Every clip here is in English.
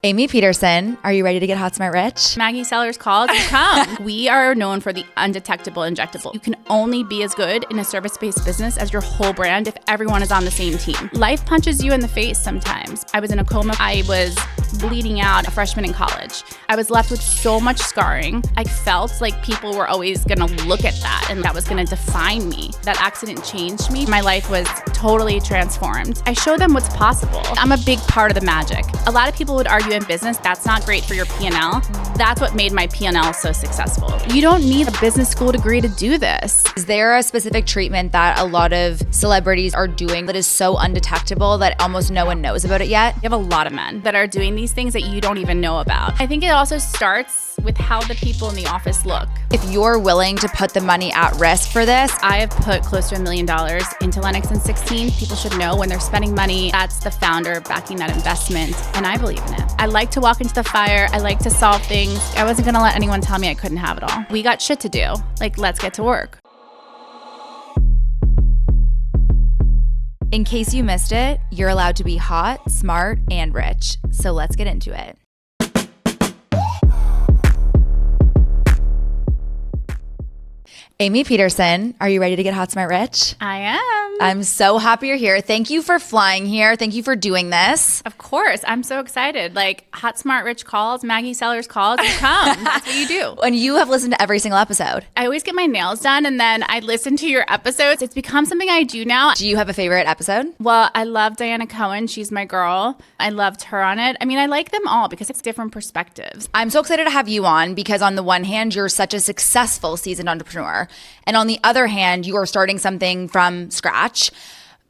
Amy Peterson, are you ready to get hot, smart, rich? Maggie Sellers calls, come. We are known for the Undetectable Injectable. You can only be as good in a service-based business as your whole brand if everyone is on the same team. Life punches you in the face sometimes. I was in a coma. I was bleeding out, a freshman in college. I was left with so much scarring. I felt like people were always gonna look at that and that was gonna define me. That accident changed me. My life was totally transformed. I show them what's possible. I'm a big part of the magic. A lot of people would argue in business, that's not great for your P&L. That's what made my P&L so successful. You don't need a business school degree to do this. Is there a specific treatment that a lot of celebrities are doing that is so undetectable that almost no one knows about it yet? You have a lot of men that are doing these things that you don't even know about. I think it also starts with how the people in the office look. If you're willing to put the money at risk for this, I have put close to $1 million into Lenox and Sixteenth. People should know when they're spending money, that's the founder backing that investment, and I believe in it. I like to walk into the fire. I like to solve things. I wasn't gonna let anyone tell me I couldn't have it all. We got shit to do. Like, let's get to work. in case you missed it, you're allowed to be hot, smart, and rich. So let's get into it. Amy Peterson, are you ready to get hot, smart, rich? I am. I'm so happy you're here. Thank you for flying here. Thank you for doing this. Of course. I'm so excited. Like, hot, smart, rich calls, Maggie Sellers calls, you come. That's what you do. And you have listened to every single episode. I always get my nails done and then I listen to your episodes. It's become something I do now. Do you have a favorite episode? Well, I love Diana Cohen. She's my girl. I loved her on it. I mean, I like them all because it's different perspectives. I'm so excited to have you on because on the one hand, you're such a successful seasoned entrepreneur. And on the other hand, you are starting something from scratch.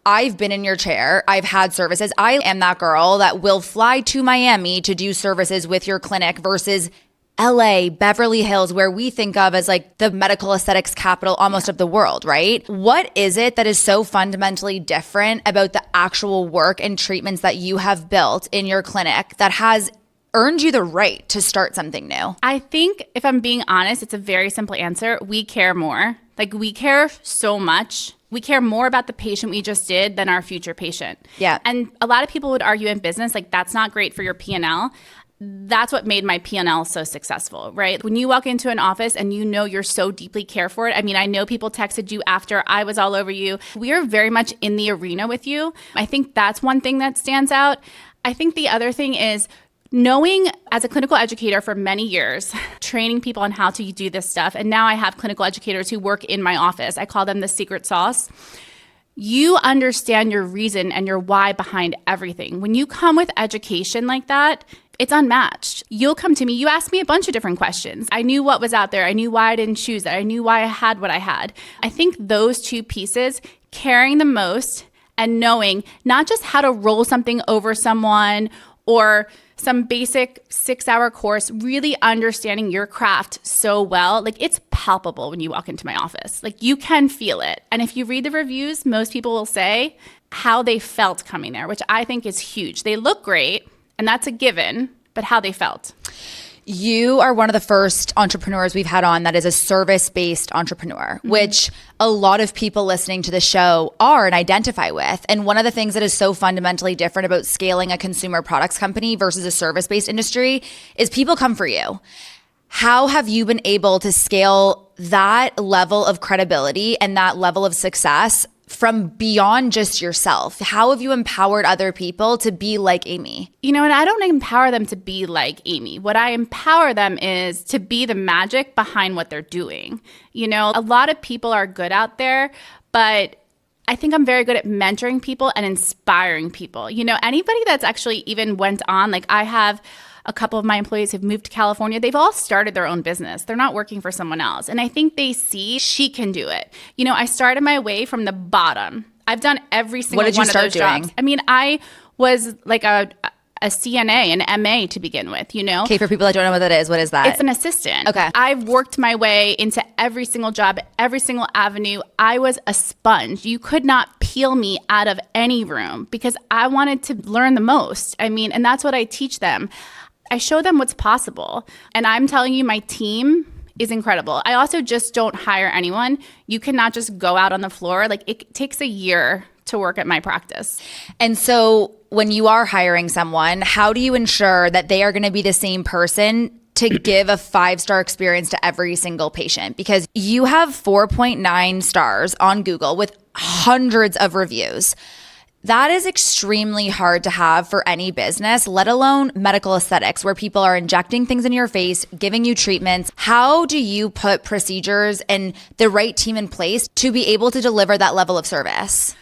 I've been in your chair. I've had services. I am that girl that will fly to Miami to do services with your clinic versus LA, Beverly Hills, where we think of as like the medical aesthetics capital almost of the world, right? What is it that is so fundamentally different about the actual work and treatments that you have built in your clinic that has earned you the right to start something new? I think if I'm being honest, it's a very simple answer. We care more. Like, we care so much. We care more about the patient we just did than our future patient. Yeah. And a lot of people would argue in business, like, that's not great for your P&L. That's what made my P&L so successful, right? When you walk into an office and you know you're so deeply cared for it. I mean, I know people texted you after I was all over you. We are very much in the arena with you. I think that's one thing that stands out. I think the other thing is knowing as a clinical educator for many years, training people on how to do this stuff. And now I have clinical educators who work in my office. I call them the secret sauce. You understand your reason and your why behind everything. When you come with education like that, it's unmatched. You'll come to me, you ask me a bunch of different questions. I knew what was out there. I knew why I didn't choose it. I knew why I had what I had. I think those two pieces, caring the most and knowing not just how to roll something over someone or some basic 6-hour course, really understanding your craft so well. Like, it's palpable when you walk into my office. Like, you can feel it. And if you read the reviews, most people will say how they felt coming there, which I think is huge. They look great, and that's a given, but how they felt. You are one of the first entrepreneurs we've had on that is a service-based entrepreneur, which a lot of people listening to the show are and identify with. And one of the things that is so fundamentally different about scaling a consumer products company versus a service-based industry is people come for you. How have you been able to scale that level of credibility and that level of success from beyond just yourself? How have you empowered other people to be like Amy? You know, and I don't empower them to be like Amy. What I empower them is to be the magic behind what they're doing. You know, a lot of people are good out there, but I think I'm very good at mentoring people and inspiring people. You know, anybody that's actually even went on, like I have a couple of my employees have moved to California. They've all started their own business. They're not working for someone else. And I think they see she can do it. You know, I started my way from the bottom. I've done every single one of those jobs. What did you start doing? I mean, I was like a CNA, an MA to begin with, you know? Okay, for people that don't know what that is, what is that? It's an assistant. Okay. I've worked my way into every single job, every single avenue. I was a sponge. You could not peel me out of any room because I wanted to learn the most. I mean, and that's what I teach them. I show them what's possible. And I'm telling you, my team is incredible. I also just don't hire anyone. You cannot just go out on the floor. Like, it takes a year to work at my practice. And so when you are hiring someone, how do you ensure that they are going to be the same person to give a 5-star experience to every single patient? Because you have 4.9 stars on Google with hundreds of reviews. That is extremely hard to have for any business, let alone medical aesthetics, where people are injecting things in your face, giving you treatments. How do you put procedures and the right team in place to be able to deliver that level of service?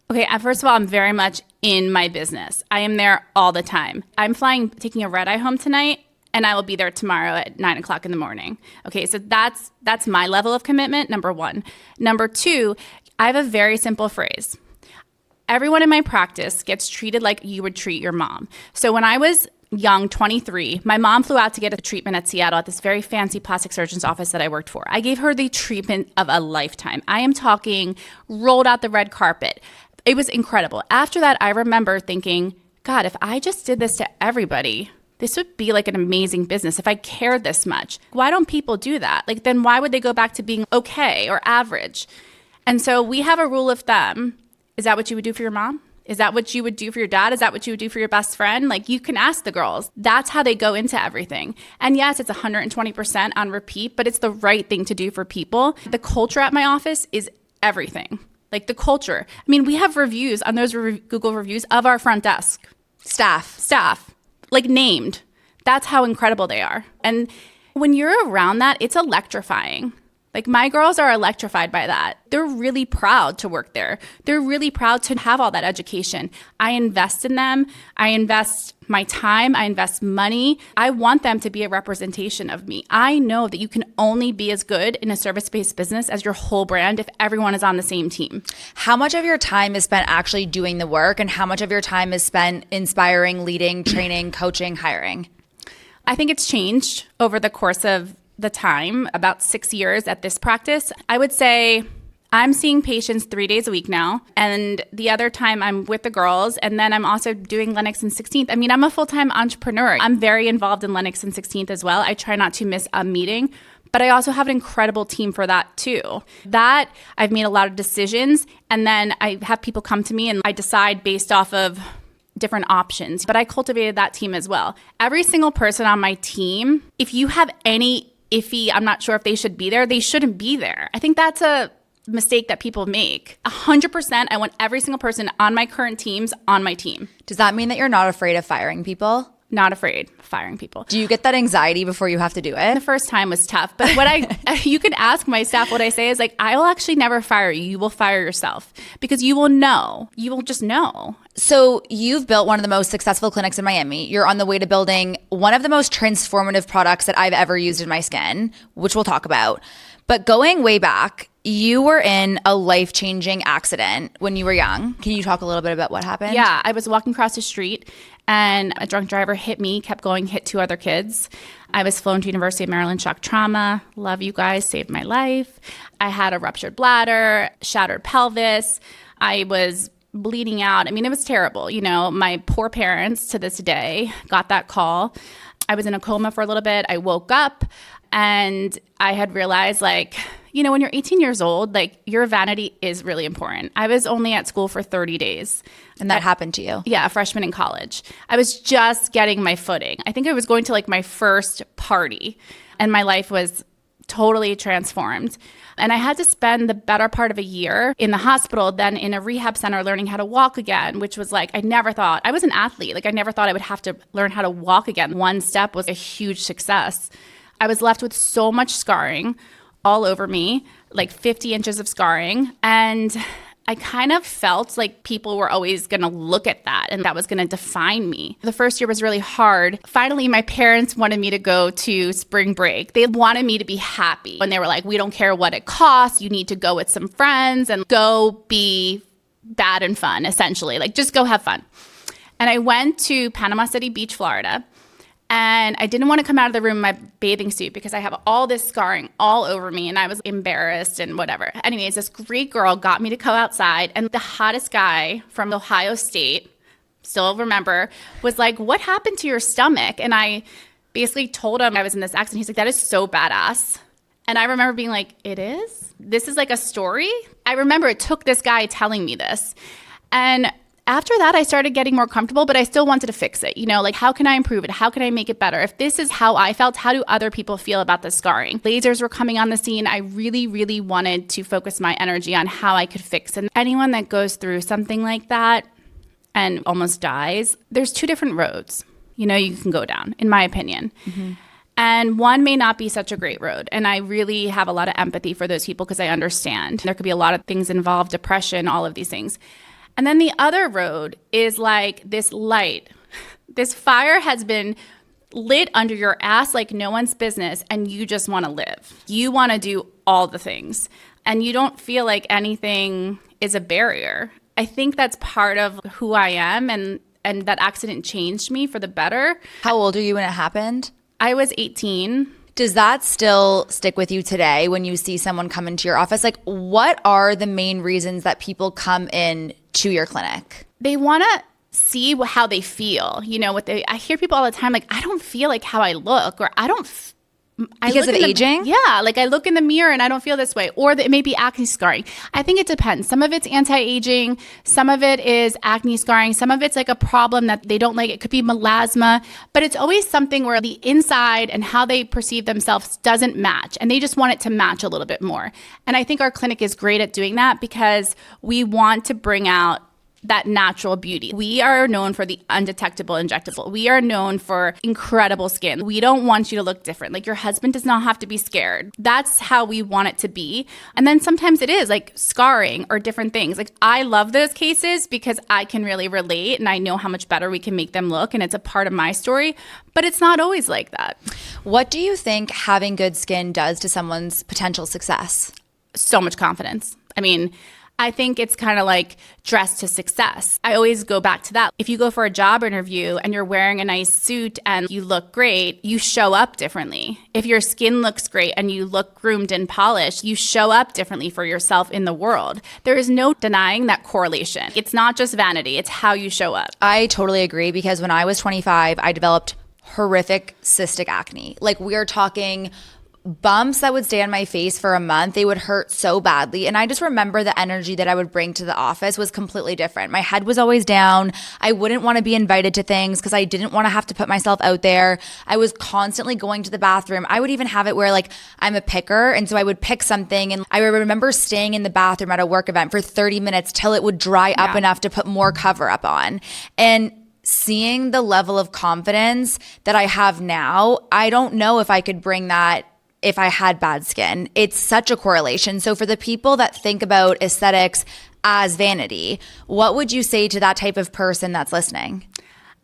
Okay, first of all, I'm very much in my business. I am there all the time. I'm taking a red eye home tonight, and I will be there tomorrow at 9 o'clock in the morning. Okay, so that's my level of commitment, number one. Number two, I have a very simple phrase. Everyone in my practice gets treated like you would treat your mom. So when I was young, 23, my mom flew out to get a treatment at Seattle at this very fancy plastic surgeon's office that I worked for. I gave her the treatment of a lifetime. I am talking rolled out the red carpet. It was incredible. After that, I remember thinking, God, if I just did this to everybody, this would be like an amazing business if I cared this much. Why don't people do that? Like, then why would they go back to being okay or average? And so we have a rule of thumb. Is that what you would do for your mom? Is that what you would do for your dad? Is that what you would do for your best friend? Like, you can ask the girls. That's how they go into everything. And yes, it's 120% on repeat, but it's the right thing to do for people. The culture at my office is everything. Like, the culture. I mean, we have reviews on those Google reviews of our front desk. Staff, like named. That's how incredible they are. And when you're around that, it's electrifying. Like, my girls are electrified by that. They're really proud to work there. They're really proud to have all that education. I invest in them. I invest my time. I invest money. I want them to be a representation of me. I know that you can only be as good in a service-based business as your whole brand if everyone is on the same team. How much of your time is spent actually doing the work, and how much of your time is spent inspiring, leading, training, coaching, hiring? I think it's changed over the course of the time, about 6 years at this practice. I would say I'm seeing patients 3 days a week now. And the other time I'm with the girls. And then I'm also doing Lenox and Sixteenth. I mean, I'm a full-time entrepreneur. I'm very involved in Lenox and Sixteenth as well. I try not to miss a meeting. But I also have an incredible team for that too. That I've made a lot of decisions. And then I have people come to me and I decide based off of different options. But I cultivated that team as well. Every single person on my team, if you have any iffy, I'm not sure if they should be there, they shouldn't be there. I think that's a mistake that people make. 100%, I want every single person on my current teams on my team. Does that mean that you're not afraid of firing people? Not afraid of firing people. Do you get that anxiety before you have to do it? The first time was tough. But what you can ask my staff, what I say is like, I will actually never fire you. You will fire yourself because you will know. You will just know. So you've built one of the most successful clinics in Miami. You're on the way to building one of the most transformative products that I've ever used in my skin, which we'll talk about. But going way back, you were in a life-changing accident when you were young. Can you talk a little bit about what happened? Yeah, I was walking across the street and a drunk driver hit me, kept going, hit 2 other kids. I was flown to University of Maryland shock trauma. Love you guys, saved my life. I had a ruptured bladder, shattered pelvis. I was bleeding out. I mean, it was terrible. You know, my poor parents to this day got that call. I was in a coma for a little bit. I woke up and I had realized, like, you know, when you're 18 years old, like, your vanity is really important. I was only at school for 30 days. And that happened to you? Yeah, a freshman in college. I was just getting my footing. I think I was going to like my first party and my life was totally transformed. And I had to spend the better part of a year in the hospital, then in a rehab center learning how to walk again, which was like, I never thought, I was an athlete. Like, I never thought I would have to learn how to walk again. One step was a huge success. I was left with so much scarring all over me, like 50 inches of scarring. And I kind of felt like people were always going to look at that and that was going to define me. The first year was really hard. Finally, my parents wanted me to go to spring break. They wanted me to be happy. And they were like, we don't care what it costs. You need to go with some friends and go be bad and fun, essentially. Like, just go have fun. And I went to Panama City Beach, Florida. And I didn't want to come out of the room in my bathing suit because I have all this scarring all over me and I was embarrassed and whatever. Anyways, this Greek girl got me to go outside and the hottest guy from Ohio State, still remember, was like, what happened to your stomach? And I basically told him I was in this accident. He's like, that is so badass. And I remember being like, it is? This is like a story? I remember it took this guy telling me this. And after that, I started getting more comfortable, but I still wanted to fix it. Like, how can I improve it? How can I make it better? If this is how I felt, how do other people feel about the scarring? Lasers were coming on the scene. I really, really wanted to focus my energy on how I could fix it. And anyone that goes through something like that and almost dies, there's two different roads, you can go down, in my opinion. Mm-hmm. And one may not be such a great road. And I really have a lot of empathy for those people because I understand. There could be a lot of things involved, depression, all of these things. And then the other road is like this light. This fire has been lit under your ass like no one's business, and you just want to live. You want to do all the things, and you don't feel like anything is a barrier. I think that's part of who I am, and that accident changed me for the better. How old are you when it happened? I was 18. Does that still stick with you today when you see someone come into your office? Like, what are the main reasons that people come in to your clinic? They want to see how they feel. I hear people all the time, like, I don't feel like how I look, or because of aging? Yeah, like I look in the mirror and I don't feel this way. Or it may be acne scarring. I think it depends. Some of it's anti-aging. Some of it is acne scarring. Some of it's like a problem that they don't like. It could be melasma. But it's always something where the inside and how they perceive themselves doesn't match. And they just want it to match a little bit more. And I think our clinic is great at doing that because we want to bring out that natural beauty. We are known for the undetectable injectable. We are known for incredible skin. We don't want you to look different. Like, your husband does not have to be scared. That's how we want it to be. And then sometimes it is like scarring or different things. Like, I love those cases because I can really relate and I know how much better we can make them look, and it's a part of my story, but it's not always like that. What do you think having good skin does to someone's potential success? So much confidence. I think it's kind of like dress to success. I always go back to that. If you go for a job interview and you're wearing a nice suit and you look great, you show up differently. If your skin looks great and you look groomed and polished, you show up differently for yourself in the world. There is no denying that correlation. It's not just vanity, it's how you show up. I totally agree, because when I was 25, I developed horrific cystic acne. Like, we are talking bumps that would stay on my face for a month. They would hurt so badly. And I just remember the energy that I would bring to the office was completely different. My head was always down. I wouldn't want to be invited to things because I didn't want to have to put myself out there. I was constantly going to the bathroom. I would even have it where, like, I'm a picker. And so I would pick something. And I remember staying in the bathroom at a work event for 30 minutes till it would dry up enough to put more cover up on. And seeing the level of confidence that I have now, I don't know if I could bring that if I had bad skin. It's such a correlation. So for the people that think about aesthetics as vanity, what would you say to that type of person that's listening?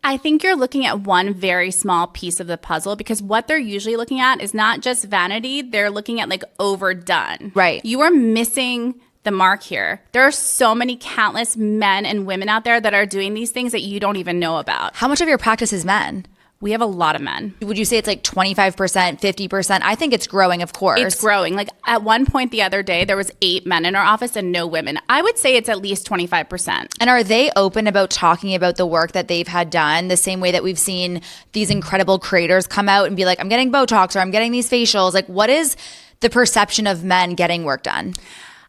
I think you're looking at one very small piece of the puzzle, because what they're usually looking at is not just vanity. They're looking at like overdone. Right. You are missing the mark here. There are so many countless men and women out there that are doing these things that you don't even know about. How much of your practice is men? We have a lot of men. Would you say it's like 25%, 50%? I think it's growing, of course. It's growing. Like, at one point the other day, there was 8 men in our office and no women. I would say it's at least 25%. And are they open about talking about the work that they've had done, the same way that we've seen these incredible creators come out and be like, I'm getting Botox or I'm getting these facials? Like, what is the perception of men getting work done?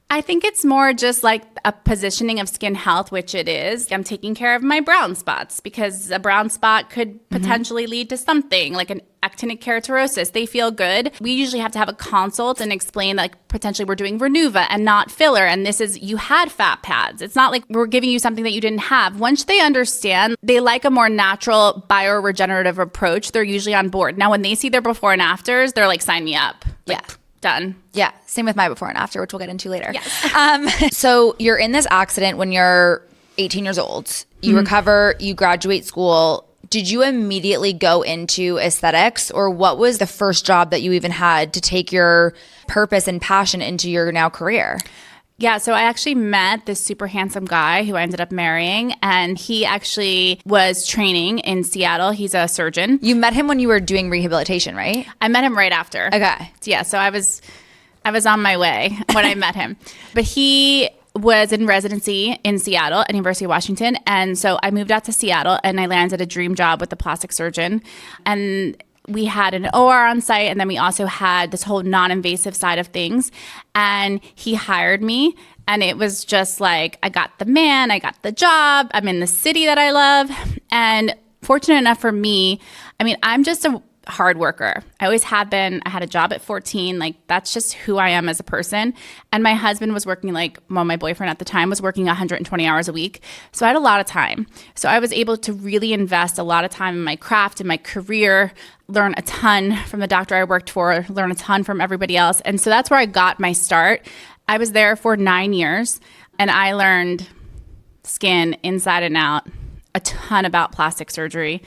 I think it's more just like a positioning of skin health, which it is. I'm taking care of my brown spots because a brown spot could potentially lead to something like an actinic keratosis. They feel good. We usually have to have a consult and explain, like, potentially we're doing Renuva and not filler. And this is, you had fat pads. It's not like we're giving you something that you didn't have. Once they understand, they like a more natural bioregenerative approach, they're usually on board. Now, when they see their before and afters, they're like, sign me up. Like, yeah. Done. Yeah. Same with my before and after, which we'll get into later. Yes. So you're in this accident when you're 18 years old. You recover, you graduate school. Did you immediately go into aesthetics, or what was the first job that you even had to take your purpose and passion into your now career? Yeah, so I actually met this super handsome guy who I ended up marrying, and he actually was training in Seattle. He's a surgeon. You met him when you were doing rehabilitation, right? I met him right after. Okay. Yeah, so I was on my way when I met him. But he was in residency in Seattle at University of Washington, and so I moved out to Seattle, and I landed a dream job with the plastic surgeon. And We had an OR on site, and then we also had this whole non-invasive side of things. And he hired me, and it was just like, I got the man, I got the job, I'm in the city that I love. And fortunate enough for me, I mean, I'm just a hard worker. I always have been. I had a job at 14. Like, that's just who I am as a person. And my husband was working my boyfriend at the time was working 120 hours a week. So I had a lot of time. So I was able to really invest a lot of time in my craft and my career, learn a ton from the doctor I worked for, learn a ton from everybody else. And so that's where I got my start. I was there for 9 years, and I learned skin inside and out, a ton about plastic surgery.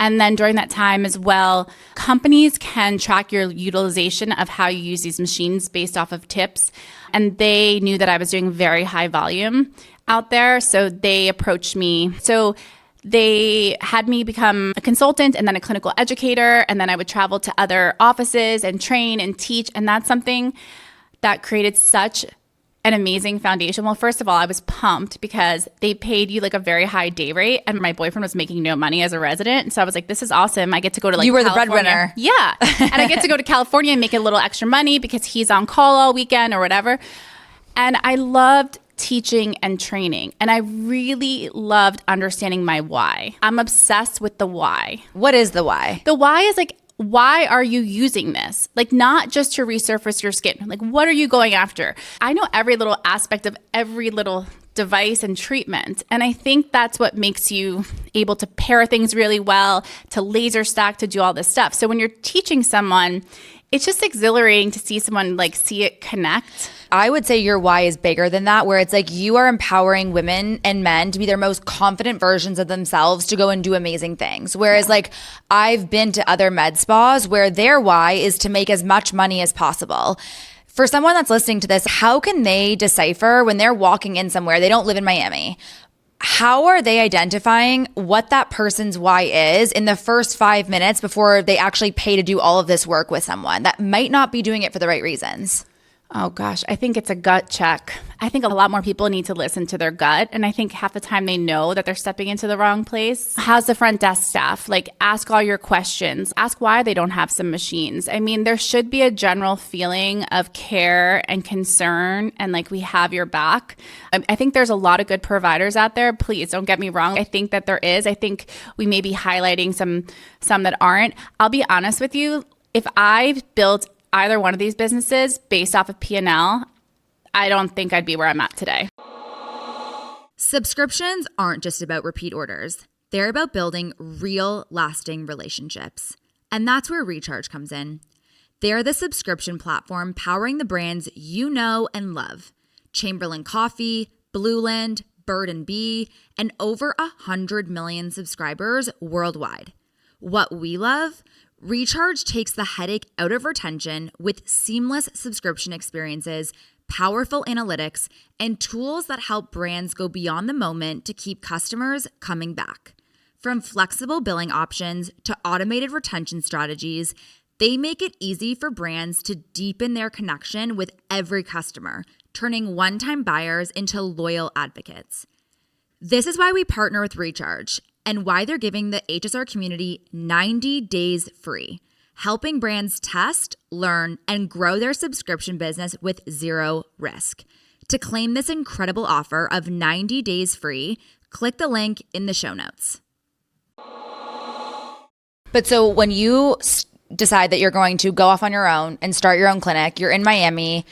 And then during that time as well, companies can track your utilization of how you use these machines based off of tips. And they knew that I was doing very high volume out there. So they approached me. So they had me become a consultant and then a clinical educator. And then I would travel to other offices and train and teach. And that's something that created such an amazing foundation. Well, first of all, I was pumped because they paid you like a very high day rate, and my boyfriend was making no money as a resident. So I was like, this is awesome. I get to go to You were California. The breadwinner. Yeah. And I get to go to California and make a little extra money because he's on call all weekend or whatever. And I loved teaching and training. And I really loved understanding my why. I'm obsessed with the why. What is the why? The why is like, why are you using this? Like, not just to resurface your skin. Like, what are you going after? I know every little aspect of every little device and treatment. And I think that's what makes you able to pair things really well, to laser stack, to do all this stuff. So when you're teaching someone, it's just exhilarating to see someone like see it connect. I would say your why is bigger than that, where it's like you are empowering women and men to be their most confident versions of themselves to go and do amazing things. Whereas like I've been to other med spas where their why is to make as much money as possible. For someone that's listening to this, how can they decipher when they're walking in somewhere, they don't live in Miami, how are they identifying what that person's why is in the first 5 minutes before they actually pay to do all of this work with someone that might not be doing it for the right reasons? Oh gosh, I think it's a gut check. I think a lot more people need to listen to their gut. And I think half the time they know that they're stepping into the wrong place. How's the front desk staff? Like, ask all your questions. Ask why they don't have some machines. I mean, there should be a general feeling of care and concern and like we have your back. I think there's a lot of good providers out there. Please don't get me wrong. I think that there is. I think we may be highlighting some that aren't. I'll be honest with you. If I've built either one of these businesses based off of P&L, I don't think I'd be where I'm at today. Subscriptions aren't just about repeat orders. They're about building real, lasting relationships. And that's where Recharge comes in. They're the subscription platform powering the brands you know and love. Chamberlain Coffee, Blueland, Bird & Bee, and over 100 million subscribers worldwide. What we love? Recharge takes the headache out of retention with seamless subscription experiences, powerful analytics, and tools that help brands go beyond the moment to keep customers coming back. From flexible billing options to automated retention strategies, they make it easy for brands to deepen their connection with every customer, turning one-time buyers into loyal advocates. This is why we partner with Recharge and why they're giving the HSR community 90 days free, helping brands test, learn, and grow their subscription business with zero risk. To claim this incredible offer of 90 days free, click the link in the show notes. But so when you decide that you're going to go off on your own and start your own clinic, you're in Miami,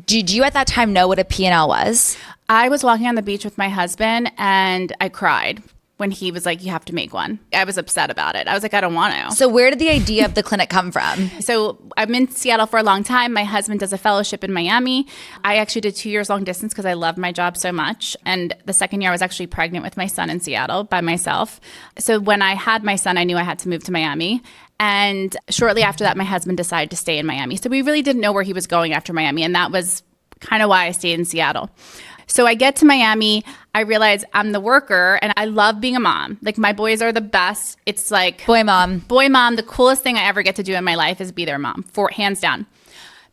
did you at that time know what a P&L was? I was walking on the beach with my husband and I cried when he was like, you have to make one. I was upset about it. I was like, I don't want to. So where did the idea of the clinic come from? So I'm in Seattle for a long time. My husband does a fellowship in Miami. I actually did 2 years long distance because I love my job so much. And the second year I was actually pregnant with my son in Seattle by myself. So when I had my son, I knew I had to move to Miami. And shortly after that, my husband decided to stay in Miami. So we really didn't know where he was going after Miami. And that was kind of why I stayed in Seattle. So I get to Miami, I realize I'm the worker and I love being a mom. Like, my boys are the best. It's like Boy mom, the coolest thing I ever get to do in my life is be their mom, for hands down.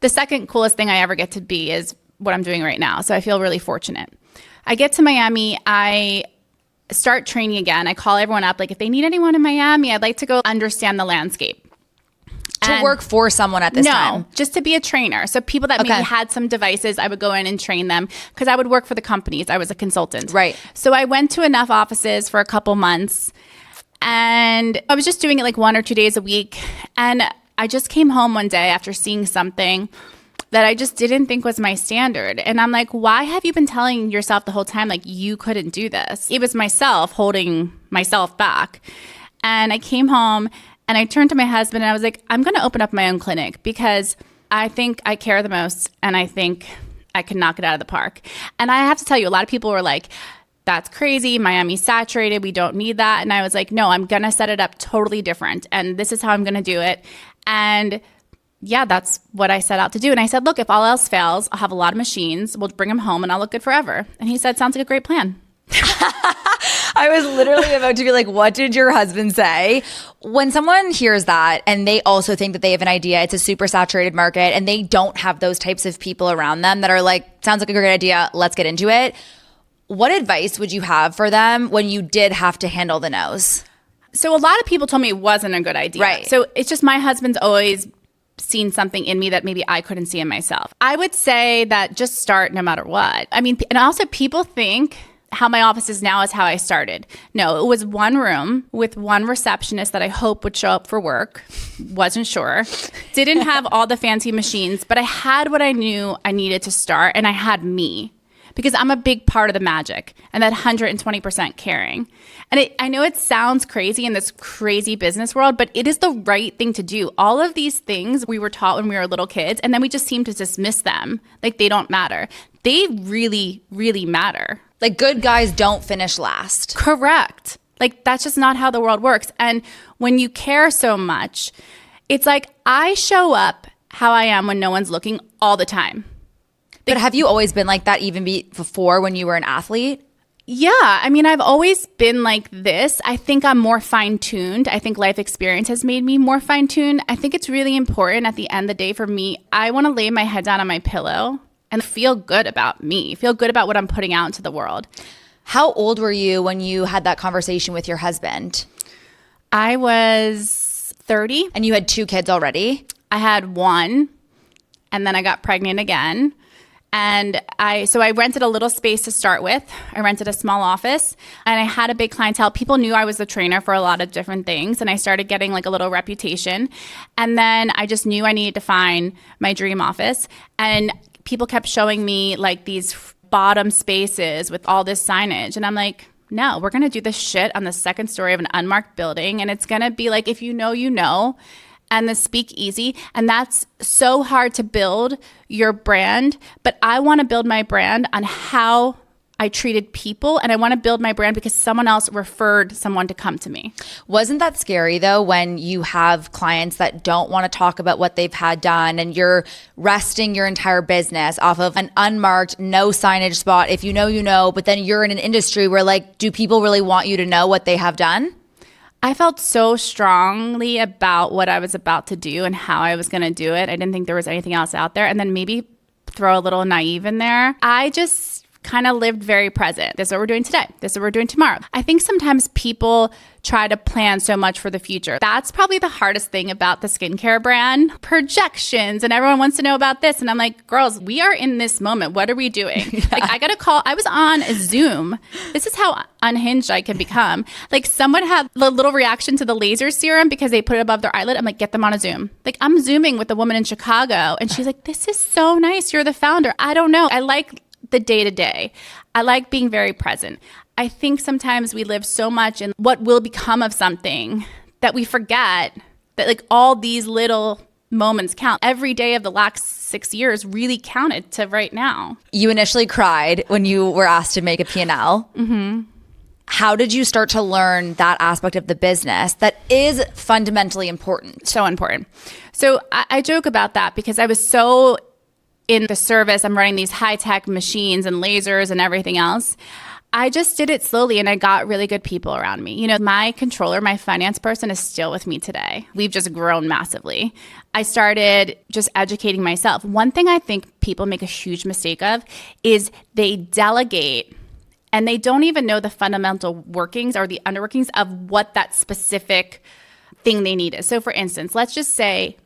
The second coolest thing I ever get to be is what I'm doing right now. So I feel really fortunate. I get to Miami, I start training again. I call everyone up, like if they need anyone in Miami, I'd like to go understand the landscape. To work for someone at this time? No, just to be a trainer. So people that maybe had some devices, I would go in and train them because I would work for the companies. I was a consultant. Right. So I went to enough offices for a couple months and I was just doing it like 1 or 2 days a week. And I just came home one day after seeing something that I just didn't think was my standard. And I'm like, why have you been telling yourself the whole time like you couldn't do this? It was myself holding myself back. And I came home and I turned to my husband and I was like, I'm going to open up my own clinic because I think I care the most and I think I can knock it out of the park. And I have to tell you, a lot of people were like, that's crazy. Miami's saturated. We don't need that. And I was like, no, I'm going to set it up totally different. And this is how I'm going to do it. And yeah, that's what I set out to do. And I said, look, if all else fails, I'll have a lot of machines. We'll bring them home and I'll look good forever. And he said, sounds like a great plan. I was literally about to be like, what did your husband say? When someone hears that and they also think that they have an idea, it's a super saturated market and they don't have those types of people around them that are like, sounds like a great idea, let's get into it. What advice would you have for them when you did have to handle the no's? So a lot of people told me it wasn't a good idea. Right. So it's just my husband's always seen something in me that maybe I couldn't see in myself. I would say that just start no matter what. I mean, and also people think how my office is now is how I started. No, it was one room with one receptionist that I hope would show up for work. Wasn't sure. Didn't have all the fancy machines, but I had what I knew I needed to start, and I had me. Because I'm a big part of the magic and that 120% caring. And I know it sounds crazy in this crazy business world, but it is the right thing to do. All of these things we were taught when we were little kids, and then we just seem to dismiss them like they don't matter. They really, really matter. Like good guys don't finish last. Correct. Like that's just not how the world works. And when you care so much, it's like I show up how I am when no one's looking all the time. But have you always been like that even before when you were an athlete? Yeah. I mean, I've always been like this. I think I'm more fine-tuned. I think life experience has made me more fine-tuned. I think it's really important at the end of the day for me. I want to lay my head down on my pillow and feel good about me, feel good about what I'm putting out into the world. How old were you when you had that conversation with your husband? I was 30. And you had 2 kids already? I had 1, and then I got pregnant again. And I rented a little space to start with. I rented a small office and I had a big clientele. People knew I was the trainer for a lot of different things. And I started getting like a little reputation. And then I just knew I needed to find my dream office. And people kept showing me like these bottom spaces with all this signage. And I'm like, no, we're going to do this shit on the second story of an unmarked building. And it's going to be like, if you know, you know. And the speakeasy. And that's so hard to build your brand. But I want to build my brand on how I treated people. And I want to build my brand because someone else referred someone to come to me. Wasn't that scary though when you have clients that don't want to talk about what they've had done and you're resting your entire business off of an unmarked, no signage spot? If you know, you know. But then you're in an industry where like, do people really want you to know what they have done? I felt so strongly about what I was about to do and how I was going to do it. I didn't think there was anything else out there. And then maybe throw a little naive in there. I just kind of lived very present. This is what we're doing today. This is what we're doing tomorrow. I think sometimes people try to plan so much for the future. That's probably the hardest thing about the skincare brand. Projections, and everyone wants to know about this. And I'm like, girls, we are in this moment. What are we doing? Like, I got a call. I was on a Zoom. This is how unhinged I can become. Like, someone had the little reaction to the laser serum because they put it above their eyelid. I'm like, get them on a Zoom. Like, I'm Zooming with a woman in Chicago. And she's like, this is so nice. You're the founder. I don't know. I like the day-to-day. I like being very present. I think sometimes we live so much in what will become of something that we forget that like all these little moments count. Every day of the last 6 years really counted to right now. You initially cried when you were asked to make a P&L. Mm-hmm. How did you start to learn that aspect of the business that is fundamentally important? So important. So I joke about that because I was so in the service. I'm running these high-tech machines and lasers and everything else. I just did it slowly and I got really good people around me. You know, my controller, my finance person is still with me today. We've just grown massively. I started just educating myself. One thing I think people make a huge mistake of is they delegate and they don't even know the fundamental workings or the underworkings of what that specific thing they need is. So for instance, let's just say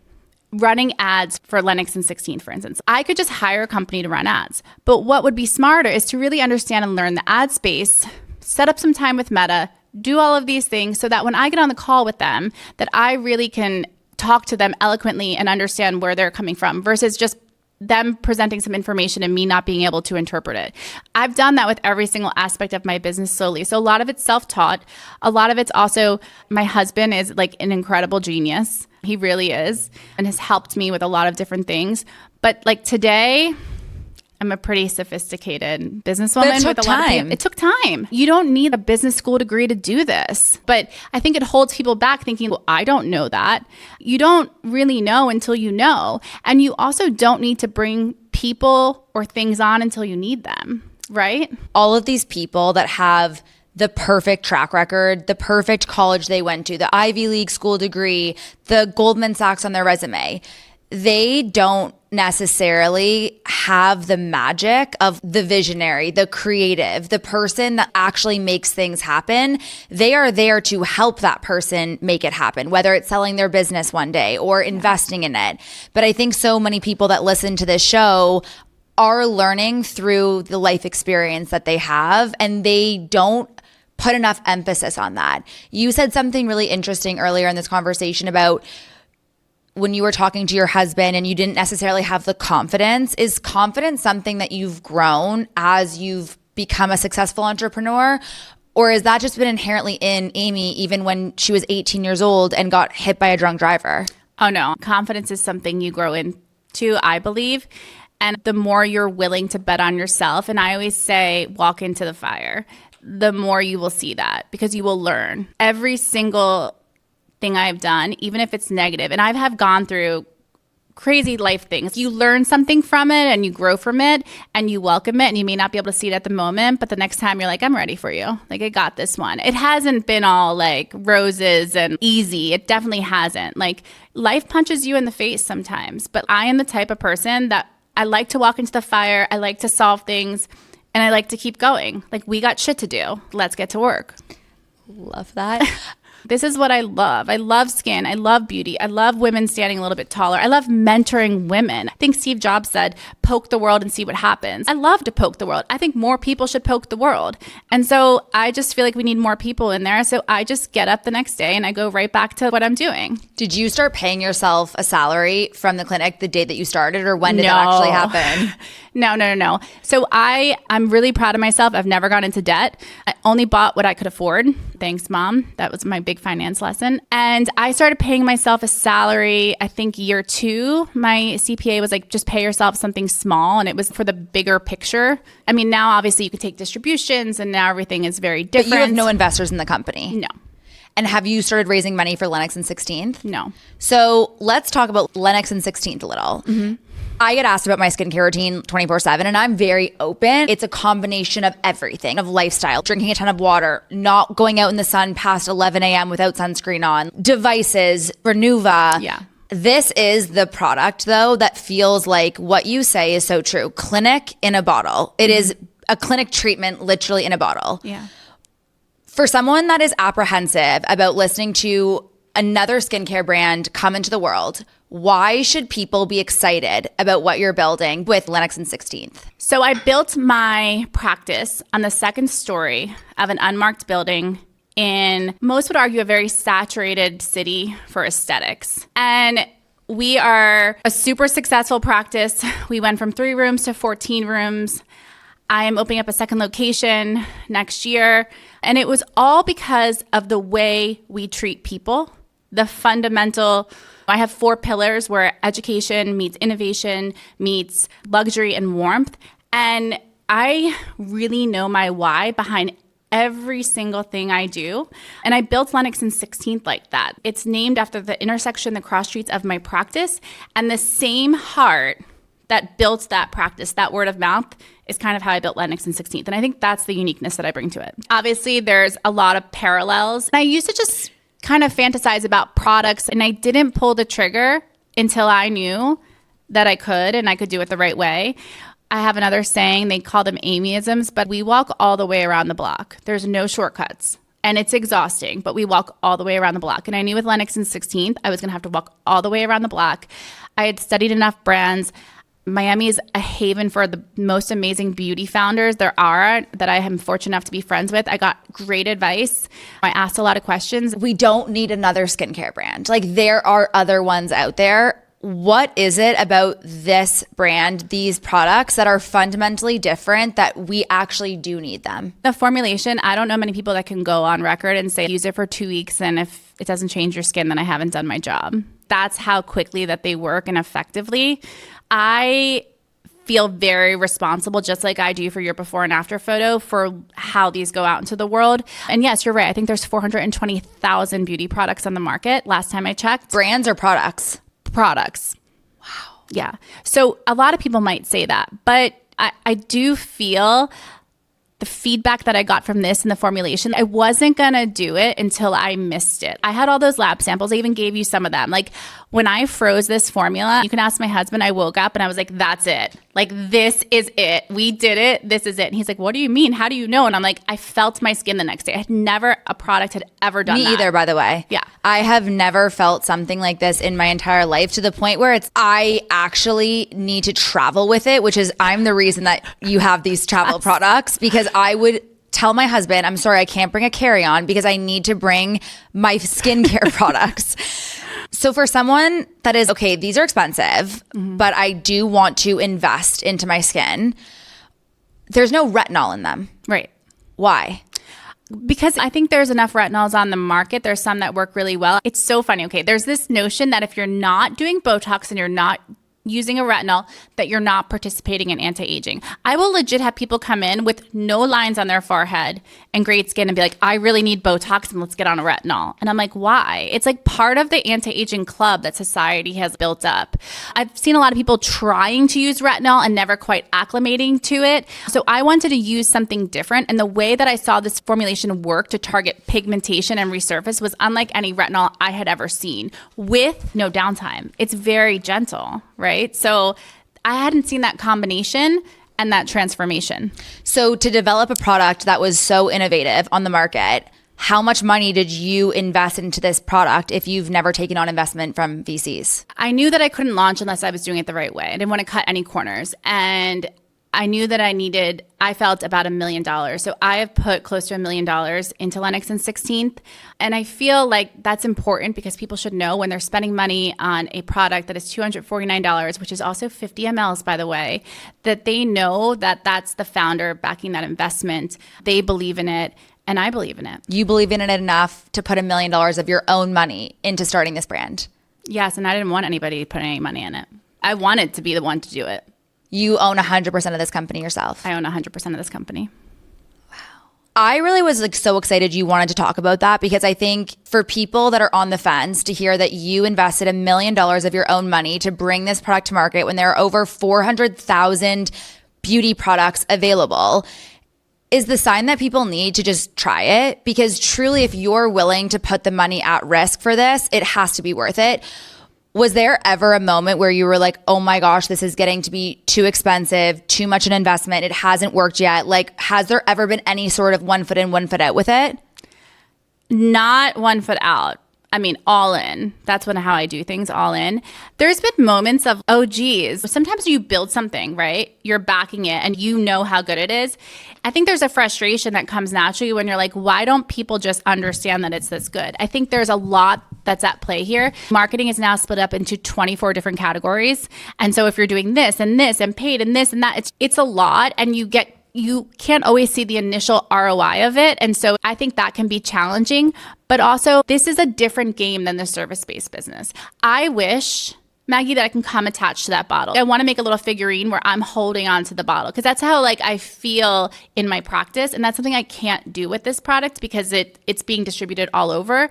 running ads for Lenox and Sixteenth, for instance. I could just hire a company to run ads. But what would be smarter is to really understand and learn the ad space, set up some time with Meta, do all of these things so that when I get on the call with them, that I really can talk to them eloquently and understand where they're coming from versus just them presenting some information and me not being able to interpret it. I've done that with every single aspect of my business slowly. So a lot of it's self-taught. A lot of it's also, my husband is like an incredible genius. He really is, and has helped me with a lot of different things. But like today, I'm a pretty sophisticated businesswoman with a lot of people. It took time. You don't need a business school degree to do this. But I think it holds people back thinking, well, I don't know that. You don't really know until you know. And you also don't need to bring people or things on until you need them, right? All of these people that have the perfect track record, the perfect college they went to, the Ivy League school degree, the Goldman Sachs on their resume, they don't necessarily have the magic of the visionary, the creative, the person that actually makes things happen. They are there to help that person make it happen, whether it's selling their business one day or investing in it. But I think so many people that listen to this show are learning through the life experience that they have, and they don't put enough emphasis on that. You said something really interesting earlier in this conversation about when you were talking to your husband and you didn't necessarily have the confidence. Is confidence something that you've grown as you've become a successful entrepreneur? Or has that just been inherently in Amy even when she was 18 years old and got hit by a drunk driver? Oh no, confidence is something you grow into, I believe. And the more you're willing to bet on yourself, and I always say, walk into the fire, the more you will see that, because you will learn. Every single thing I've done, even if it's negative, and I have gone through crazy life things, you learn something from it and you grow from it and you welcome it, and you may not be able to see it at the moment, but the next time you're like, I'm ready for you. Like, I got this one. It hasn't been all like roses and easy. It definitely hasn't. Like, life punches you in the face sometimes, but I am the type of person that I like to walk into the fire. I like to solve things. And I like to keep going. Like, we got shit to do. Let's get to work. Love that. This is what I love. I love skin. I love beauty. I love women standing a little bit taller. I love mentoring women. I think Steve Jobs said, poke the world and see what happens. I love to poke the world. I think more people should poke the world. And so I just feel like we need more people in there. So I just get up the next day and I go right back to what I'm doing. Did you start paying yourself a salary from the clinic the day that you started, or when did that actually happen? No. So I'm really proud of myself. I've never gone into debt. I only bought what I could afford. Thanks, Mom. That was my big finance lesson. And I started paying myself a salary, I think year 2. My CPA was like, just pay yourself something small. And it was for the bigger picture. I mean, now obviously you could take distributions and now everything is very different. But you have no investors in the company? No. And have you started raising money for Lenox and Sixteenth? No. So let's talk about Lenox and Sixteenth a little. Mm-hmm. I get asked about my skincare routine 24/7, and I'm very open. It's a combination of everything, of lifestyle, drinking a ton of water, not going out in the sun past 11 a.m. without sunscreen on, devices, Renuva. Yeah. This is the product, though, that feels like what you say is so true. Clinic in a bottle. It is a clinic treatment literally in a bottle. Yeah. For someone that is apprehensive about listening to another skincare brand come into the world, why should people be excited about what you're building with Lenox and Sixteenth? So I built my practice on the second story of an unmarked building in, most would argue, a very saturated city for aesthetics. And we are a super successful practice. We went from 3 rooms to 14 rooms. I am opening up a second location next year. And it was all because of the way we treat people. The fundamental, I have 4 pillars where education meets innovation, meets luxury and warmth. And I really know my why behind every single thing I do. And I built Lenox and Sixteenth like that. It's named after the intersection, the cross streets of my practice. And the same heart that built that practice, that word of mouth, is kind of how I built Lenox and Sixteenth. And I think that's the uniqueness that I bring to it. Obviously, there's a lot of parallels. And I used to just kind of fantasize about products, and I didn't pull the trigger until I knew that I could, and I could do it the right way. I have another saying, they call them Amyisms, but we walk all the way around the block. There's no shortcuts. And it's exhausting, but we walk all the way around the block. And I knew with Lenox and 16th, I was going to have to walk all the way around the block. I had studied enough brands. Miami is a haven for the most amazing beauty founders there are that I am fortunate enough to be friends with. I got great advice. I asked a lot of questions. We don't need another skincare brand. Like, there are other ones out there. What is it about this brand, these products that are fundamentally different that we actually do need them? The formulation, I don't know many people that can go on record and say, use it for 2 weeks, and if it doesn't change your skin, then I haven't done my job. That's how quickly that they work and effectively. I feel very responsible, just like I do for your before and after photo, for how these go out into the world. And yes, you're right. I think there's 420,000 beauty products on the market last time I checked. Brands or products? Products. Wow. Yeah. So a lot of people might say that, but I do feel the feedback that I got from this and the formulation, I wasn't going to do it until I missed it. I had all those lab samples. I even gave you some of them. Like, when I froze this formula, you can ask my husband, I woke up and I was like, that's it. Like, this is it. We did it. This is it. And he's like, what do you mean? How do you know? And I'm like, I felt my skin the next day. A product had ever done that. Me either, by the way. Yeah. I have never felt something like this in my entire life, to the point where I actually need to travel with it, which is, I'm the reason that you have these travel products, because I would tell my husband, I'm sorry, I can't bring a carry-on because I need to bring my skincare products. So for someone that is, okay, these are expensive, but I do want to invest into my skin, there's no retinol in them. Right. Why? Because I think there's enough retinols on the market. There's some that work really well. It's so funny. Okay, there's this notion that if you're not doing Botox and you're not using a retinol, that you're not participating in anti-aging. I will legit have people come in with no lines on their forehead and great skin and be like, I really need Botox and let's get on a retinol. And I'm like, why? It's like part of the anti-aging club that society has built up. I've seen a lot of people trying to use retinol and never quite acclimating to it. So I wanted to use something different. And the way that I saw this formulation work to target pigmentation and resurface was unlike any retinol I had ever seen, with no downtime. It's very gentle, right? So I hadn't seen that combination and that transformation. So to develop a product that was so innovative on the market, how much money did you invest into this product if you've never taken on investment from VCs? I knew that I couldn't launch unless I was doing it the right way. I didn't want to cut any corners. And I knew that I felt about $1 million. So I have put close to $1 million into Lenox and 16th. And I feel like that's important because people should know when they're spending money on a product that is $249, which is also 50 mLs, by the way, that they know that that's the founder backing that investment. They believe in it. And I believe in it. You believe in it enough to put $1 million of your own money into starting this brand? Yes. And I didn't want anybody to put any money in it. I wanted to be the one to do it. You own 100% of this company yourself? I own 100% of this company. Wow. I really was like so excited you wanted to talk about that, because I think for people that are on the fence to hear that you invested $1 million of your own money to bring this product to market when there are over 400,000 beauty products available is the sign that people need to just try it. Because truly, if you're willing to put the money at risk for this, it has to be worth it. Was there ever a moment where you were like, oh my gosh, this is getting to be too expensive, too much an investment, it hasn't worked yet? Like, has there ever been any sort of 1 foot in, 1 foot out with it? Not 1 foot out. I mean, all in. That's how I do things, all in. There's been moments of, oh geez, sometimes you build something, right? You're backing it and you know how good it is. I think there's a frustration that comes naturally when you're like, why don't people just understand that it's this good? I think there's a lot that's at play here. Marketing is now split up into 24 different categories. And so if you're doing this and paid and this and that, it's a lot, and you can't always see the initial ROI of it. And so I think that can be challenging. But also, this is a different game than the service-based business. I wish, Maggie, that I can come attached to that bottle. I want to make a little figurine where I'm holding on to the bottle, because that's how I feel in my practice. And that's something I can't do with this product because it's being distributed all over.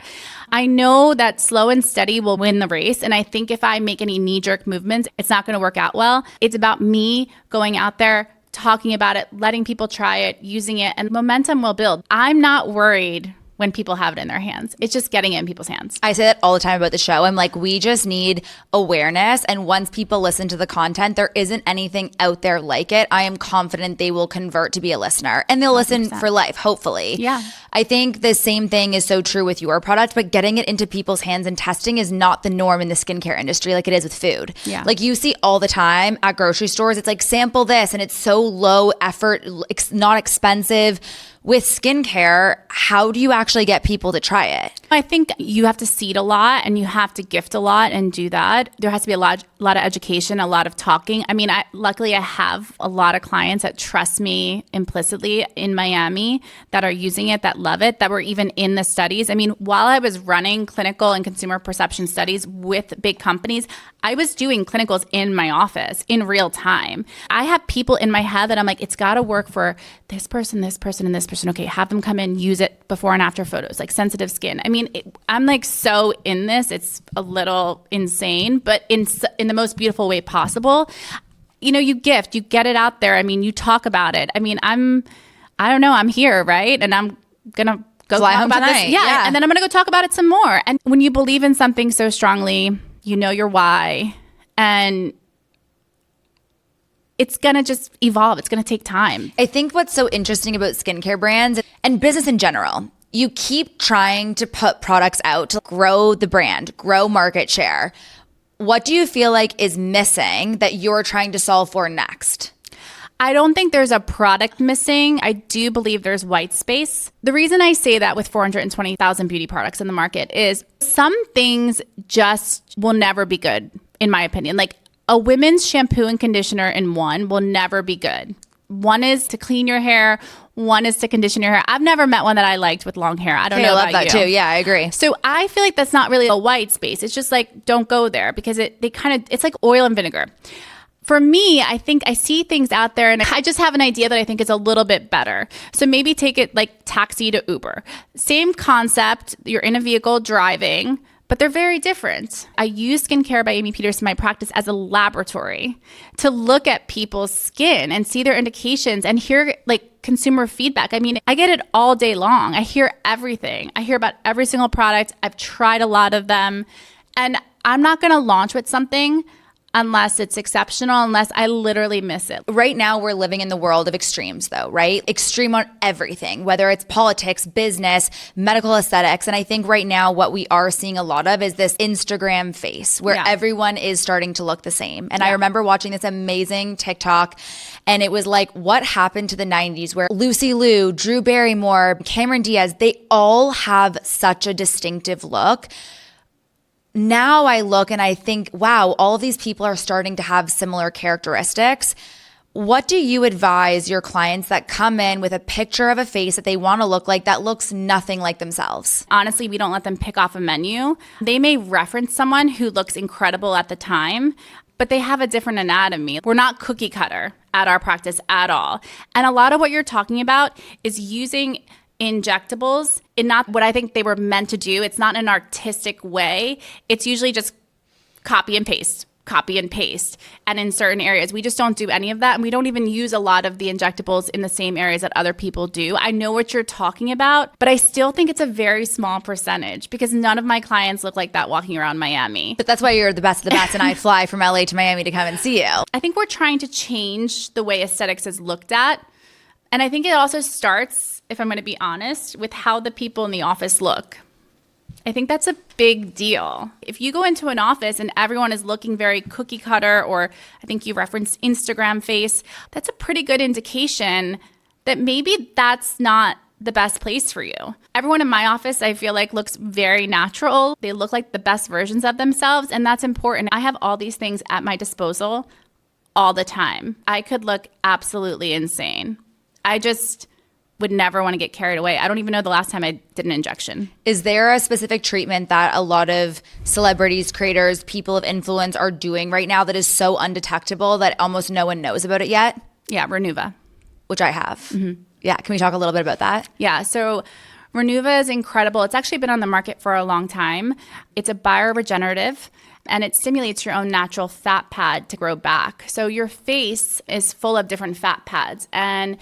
I know that slow and steady will win the race. And I think if I make any knee-jerk movements, it's not going to work out well. It's about me going out there, talking about it, letting people try it, using it, and momentum will build. I'm not worried when people have it in their hands. It's just getting it in people's hands. I say that all the time about the show. I'm like, we just need awareness. And once people listen to the content, there isn't anything out there like it. I am confident they will convert to be a listener and they'll 100%. Listen for life, hopefully. Yeah. I think the same thing is so true with your product, but getting it into people's hands and testing is not the norm in the skincare industry like it is with food. Yeah. Like you see all the time at grocery stores, it's like sample this and it's so low effort, not expensive. With skincare, how do you actually get people to try it? I think you have to seed a lot and you have to gift a lot and do that. There has to be a lot of education, a lot of talking. I mean, luckily I have a lot of clients that trust me implicitly in Miami that are using it, that love it, that were even in the studies. I mean, while I was running clinical and consumer perception studies with big companies, I was doing clinicals in my office in real time. I have people in my head that I'm like, it's got to work for this person, and this person. Okay, have them come in, use it before and after photos, like sensitive skin. I mean, I'm like so in this, it's a little insane, but in the most beautiful way possible. You know, you gift, you get it out there. I mean, you talk about it. I mean, I don't know, I'm here, right? And I'm going to go fly talk home about tonight. this. Yeah, and then I'm going to go talk about it some more. And when you believe in something so strongly, you know your why, and it's going to just evolve. It's going to take time. I think what's so interesting about skincare brands and business in general, you keep trying to put products out to grow the brand, grow market share. What do you feel like is missing that you're trying to solve for next? I don't think there's a product missing. I do believe there's white space. The reason I say that with 420,000 beauty products in the market is some things just will never be good, in my opinion. Like a women's shampoo and conditioner in one will never be good. One is to clean your hair. One is to condition your hair. I've never met one that I liked with long hair. I don't know I love about that you. too. Yeah, I agree. So I feel like that's not really a white space. It's just like, don't go there because it's like oil and vinegar. For me, I think I see things out there and I just have an idea that I think is a little bit better. So maybe take it like taxi to Uber. Same concept. You're in a vehicle driving, but they're very different. I use Skincare by Amy Peterson in my practice as a laboratory to look at people's skin and see their indications and hear like consumer feedback. I mean, I get it all day long. I hear everything. I hear about every single product. I've tried a lot of them. And I'm not going to launch with something unless it's exceptional, unless I literally miss it. Right now, we're living in the world of extremes, though, right? Extreme on everything, whether it's politics, business, medical aesthetics. And I think right now, what we are seeing a lot of is this Instagram face where everyone is starting to look the same. And I remember watching this amazing TikTok, and it was like, what happened to the 90s where Lucy Liu, Drew Barrymore, Cameron Diaz, they all have such a distinctive look. Now I look and I think, wow, all of these people are starting to have similar characteristics. What do you advise your clients that come in with a picture of a face that they want to look like that looks nothing like themselves? Honestly, we don't let them pick off a menu. They may reference someone who looks incredible at the time, but they have a different anatomy. We're not cookie cutter at our practice at all. And a lot of what you're talking about is using injectables in not what I think they were meant to do. It's not an artistic way. It's usually just copy and paste. And in certain areas, we just don't do any of that. And we don't even use a lot of the injectables in the same areas that other people do. I know what you're talking about, but I still think it's a very small percentage because none of my clients look like that walking around Miami. But that's why you're the best of the best and I fly from LA to Miami to come and see you. I think we're trying to change the way aesthetics is looked at. And I think it also starts, if I'm going to be honest, with how the people in the office look. I think that's a big deal. If you go into an office and everyone is looking very cookie cutter, or I think you referenced Instagram face, that's a pretty good indication that maybe that's not the best place for you. Everyone in my office, I feel like, looks very natural. They look like the best versions of themselves, and that's important. I have all these things at my disposal all the time. I could look absolutely insane. I just would never want to get carried away. I don't even know the last time I did an injection. Is there a specific treatment that a lot of celebrities, creators, people of influence are doing right now that is so undetectable that almost no one knows about it yet? Yeah, Renuva. Which I have. Mm-hmm. Yeah, can we talk a little bit about that? Yeah, so Renuva is incredible. It's actually been on the market for a long time. It's a bioregenerative, and it stimulates your own natural fat pad to grow back. So your face is full of different fat pads, and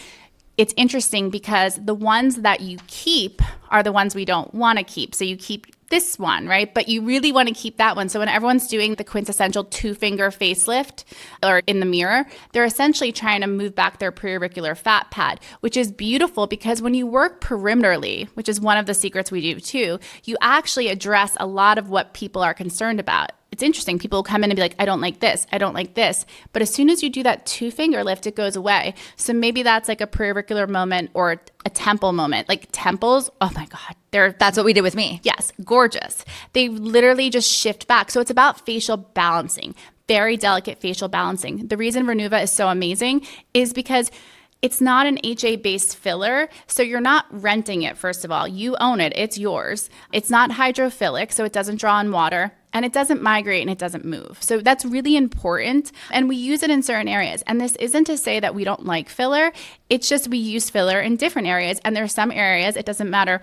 it's interesting because the ones that you keep are the ones we don't want to keep. So you keep this one, right? But you really want to keep that one. So when everyone's doing the quintessential 2-finger facelift or in the mirror, they're essentially trying to move back their preauricular fat pad, which is beautiful because when you work perimeterally, which is one of the secrets we do too, you actually address a lot of what people are concerned about. It's interesting. People will come in and be like, I don't like this. I don't like this. But as soon as you do that 2-finger lift, it goes away. So maybe that's like a preauricular moment or a temple moment. Like temples, oh my God. That's what we did with me. Yes, gorgeous. They literally just shift back. So it's about facial balancing, very delicate facial balancing. The reason Renuva is so amazing is because it's not an HA-based filler, so you're not renting it, first of all. You own it. It's yours. It's not hydrophilic, so it doesn't draw in water, and it doesn't migrate, and it doesn't move. So that's really important, and we use it in certain areas. And this isn't to say that we don't like filler. It's just we use filler in different areas, and there are some areas, it doesn't matter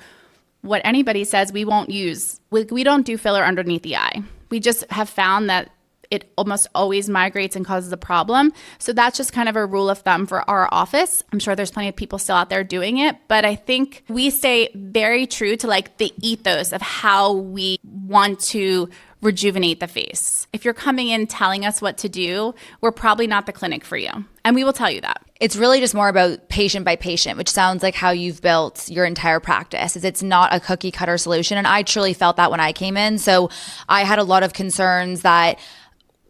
what anybody says, we won't use. We don't do filler underneath the eye. We just have found that it almost always migrates and causes a problem. So that's just kind of a rule of thumb for our office. I'm sure there's plenty of people still out there doing it, but I think we stay very true to like the ethos of how we want to rejuvenate the face. If you're coming in telling us what to do, we're probably not the clinic for you. And we will tell you that. It's really just more about patient by patient, which sounds like how you've built your entire practice. It's not a cookie cutter solution. And I truly felt that when I came in. So I had a lot of concerns that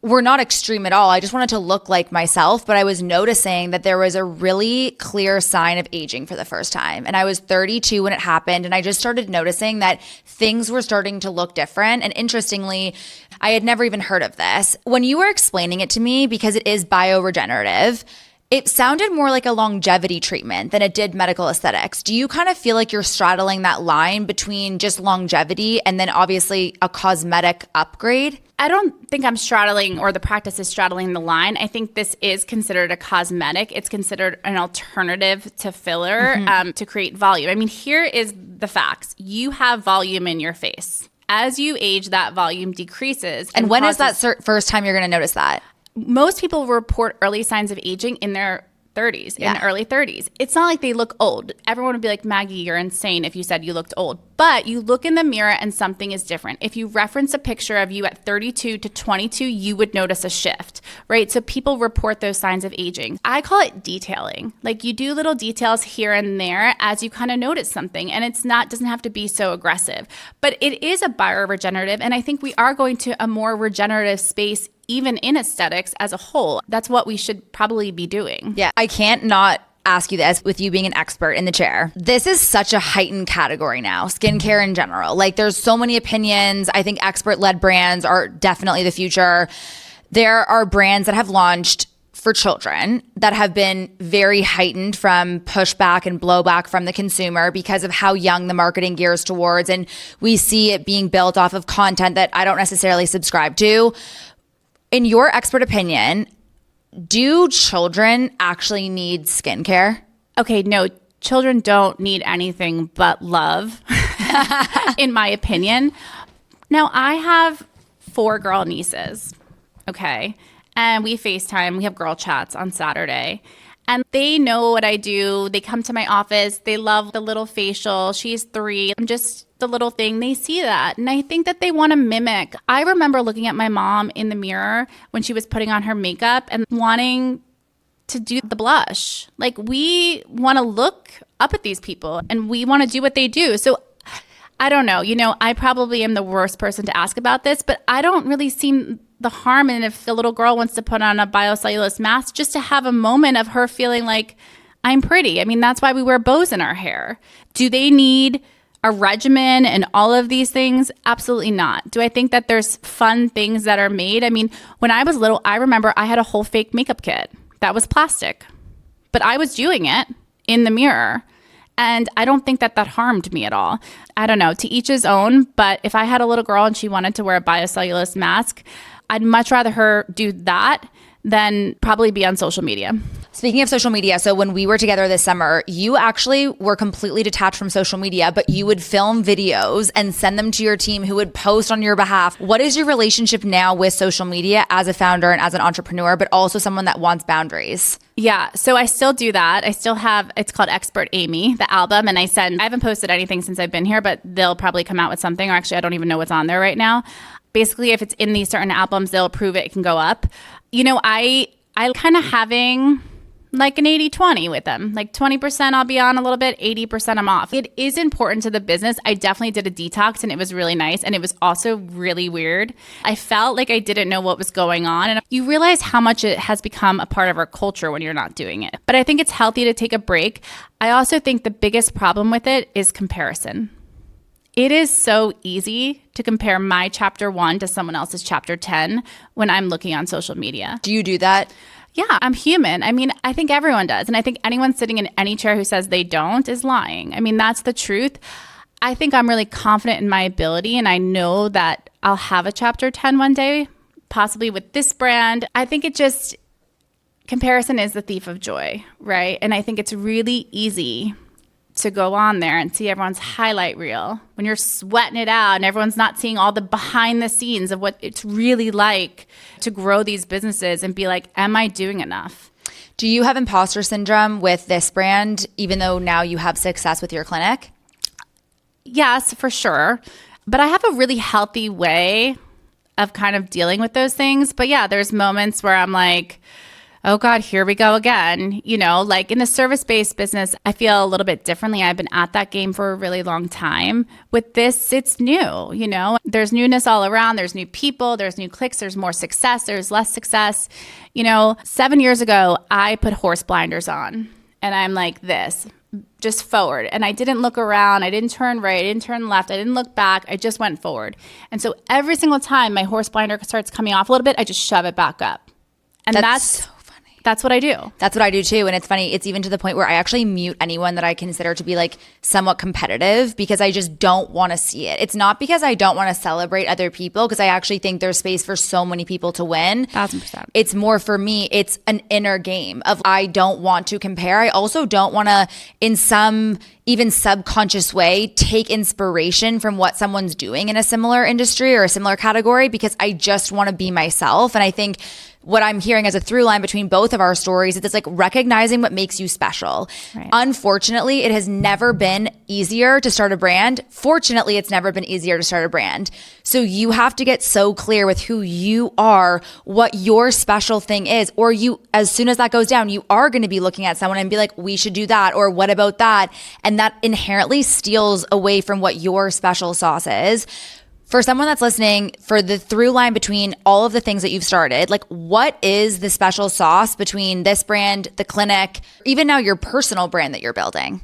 were not extreme at all. I just wanted to look like myself, but I was noticing that there was a really clear sign of aging for the first time. And I was 32 when it happened, and I just started noticing that things were starting to look different. And interestingly, I had never even heard of this. When you were explaining it to me, because it is bioregenerative, it sounded more like a longevity treatment than it did medical aesthetics. Do you kind of feel like you're straddling that line between just longevity and then obviously a cosmetic upgrade? I don't think I'm straddling or the practice is straddling the line. I think this is considered a cosmetic. It's considered an alternative to filler to create volume. I mean, here is the facts. You have volume in your face. As you age, that volume decreases. And when is that first time you're going to notice that? Most people report early signs of aging in their 30s, in the early 30s. It's not like they look old. Everyone would be like, Maggie, you're insane if you said you looked old. But you look in the mirror and something is different. If you reference a picture of you at 32 to 22, you would notice a shift, right? So people report those signs of aging. I call it detailing. Like you do little details here and there as you kind of notice something. And doesn't have to be so aggressive. But it is a bioregenerative. And I think we are going to a more regenerative space even in aesthetics as a whole. That's what we should probably be doing. Yeah, I can't not ask you this with you being an expert in the chair. This is such a heightened category now, skincare in general. Like there's so many opinions. I think expert-led brands are definitely the future. There are brands that have launched for children that have been very heightened from pushback and blowback from the consumer because of how young the marketing gears towards. And we see it being built off of content that I don't necessarily subscribe to. In your expert opinion, do children actually need skincare? Okay, no, children don't need anything but love, in my opinion. Now, I have 4 girl nieces, okay? And we FaceTime, we have girl chats on Saturday. And they know what I do. They come to my office. They love the little facial. She's 3. I'm just the little thing. They see that. And I think that they want to mimic. I remember looking at my mom in the mirror when she was putting on her makeup and wanting to do the blush. Like we want to look up at these people and we want to do what they do. So I don't know. You know, I probably am the worst person to ask about this, but I don't really see the harm in if the little girl wants to put on a biocellulose mask just to have a moment of her feeling like I'm pretty. I mean, that's why we wear bows in our hair. Do they need a regimen and all of these things? Absolutely not. Do I think that there's fun things that are made? I mean, when I was little, I remember I had a whole fake makeup kit that was plastic, but I was doing it in the mirror. And I don't think that harmed me at all. I don't know, to each his own. But if I had a little girl and she wanted to wear a biocellulose mask, I'd much rather her do that than probably be on social media. Speaking of social media, so when we were together this summer, you actually were completely detached from social media, but you would film videos and send them to your team who would post on your behalf. What is your relationship now with social media as a founder and as an entrepreneur, but also someone that wants boundaries? Yeah, so I still do that. I still have, it's called Expert Amy, the album, and I haven't posted anything since I've been here, but they'll probably come out with something, or actually I don't even know what's on there right now. Basically, if it's in these certain albums, they'll approve it can go up. You know, I kind of having like an 80-20 with them. Like 20% I'll be on a little bit, 80% I'm off. It is important to the business. I definitely did a detox and it was really nice. And it was also really weird. I felt like I didn't know what was going on. And you realize how much it has become a part of our culture when you're not doing it. But I think it's healthy to take a break. I also think the biggest problem with it is comparison. It is so easy to compare my chapter 1 to someone else's chapter 10 when I'm looking on social media. Do you do that? Yeah, I'm human. I mean, I think everyone does. And I think anyone sitting in any chair who says they don't is lying. I mean, that's the truth. I think I'm really confident in my ability, and I know that I'll have a chapter 10 one day, possibly with this brand. I think comparison is the thief of joy, right? And I think it's really easy to go on there and see everyone's highlight reel when you're sweating it out and everyone's not seeing all the behind the scenes of what it's really like to grow these businesses and be like, am I doing enough? Do you have imposter syndrome with this brand, even though now you have success with your clinic? Yes, for sure. But I have a really healthy way of kind of dealing with those things. But yeah, there's moments where I'm like, oh God, here we go again. You know, like in the service-based business, I feel a little bit differently. I've been at that game for a really long time. With this, it's new, you know, there's newness all around. There's new people, there's new clicks, there's more success, there's less success. You know, 7 years ago, I put horse blinders on and I'm like this, just forward. And I didn't look around. I didn't turn right. I didn't turn left. I didn't look back. I just went forward. And so every single time my horse blinder starts coming off a little bit, I just shove it back up. And that's what I do. That's what I do too. And it's funny, it's even to the point where I actually mute anyone that I consider to be like somewhat competitive because I just don't want to see it. It's not because I don't want to celebrate other people, because I actually think there's space for so many people to win. 1,000%. It's more for me, it's an inner game of I don't want to compare. I also don't want to, in some even subconscious way, take inspiration from what someone's doing in a similar industry or a similar category, because I just want to be myself. And I think what I'm hearing as a through line between both of our stories is it's like recognizing what makes you special. Right. Unfortunately, it has never been easier to start a brand. Fortunately, it's never been easier to start a brand. So you have to get so clear with who you are, what your special thing is, or you, as soon as that goes down, you are going to be looking at someone and be like, we should do that, or what about that? And that inherently steals away from what your special sauce is. For someone that's listening, for the through line between all of the things that you've started, like what is the special sauce between this brand, the clinic, even now your personal brand that you're building?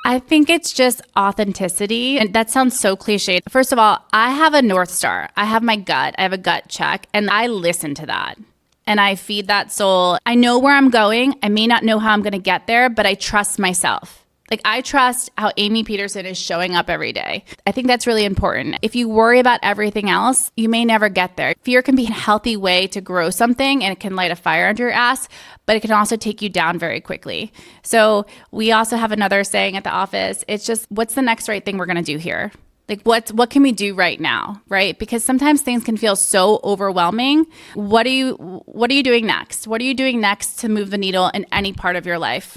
I think it's just authenticity. And that sounds so cliche. First of all, I have a North Star. I have my gut. I have a gut check, and I listen to that. And I feed that soul. I know where I'm going. I may not know how I'm going to get there, but I trust myself. Like I trust how Amy Peterson is showing up every day. I think that's really important. If you worry about everything else, you may never get there. Fear can be a healthy way to grow something, and it can light a fire under your ass, but it can also take you down very quickly. So we also have another saying at the office. It's just, what's the next right thing we're going to do here? Like what can we do right now, right? Because sometimes things can feel so overwhelming. What are you doing next? What are you doing next to move the needle in any part of your life?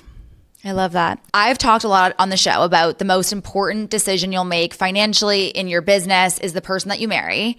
I love that. I've talked a lot on the show about the most important decision you'll make financially in your business is the person that you marry.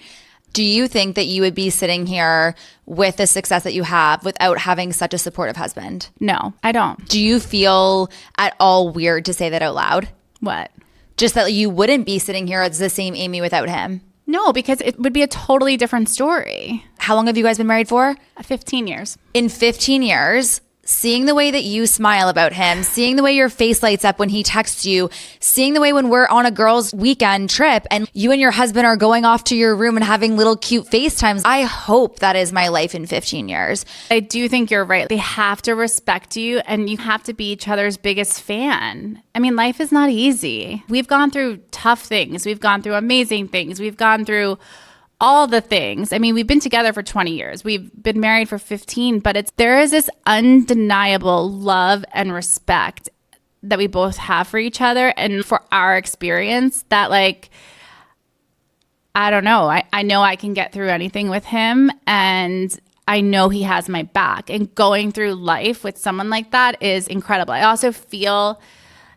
Do you think that you would be sitting here with the success that you have without having such a supportive husband? No, I don't. Do you feel at all weird to say that out loud? What? Just that you wouldn't be sitting here as the same Amy without him? No, because it would be a totally different story. How long have you guys been married for? 15 years. In 15 years, seeing the way that you smile about him, seeing the way your face lights up when he texts you, seeing the way when we're on a girls' weekend trip and you and your husband are going off to your room and having little cute FaceTimes. I hope that is my life in 15 years. I do think you're right. They have to respect you and you have to be each other's biggest fan. I mean, life is not easy. We've gone through tough things. We've gone through amazing things. We've gone through all the things. I mean, we've been together for 20 years. We've been married for 15, but there is this undeniable love and respect that we both have for each other and for our experience that, like, I don't know. I know I can get through anything with him, and I know he has my back. And going through life with someone like that is incredible. I also feel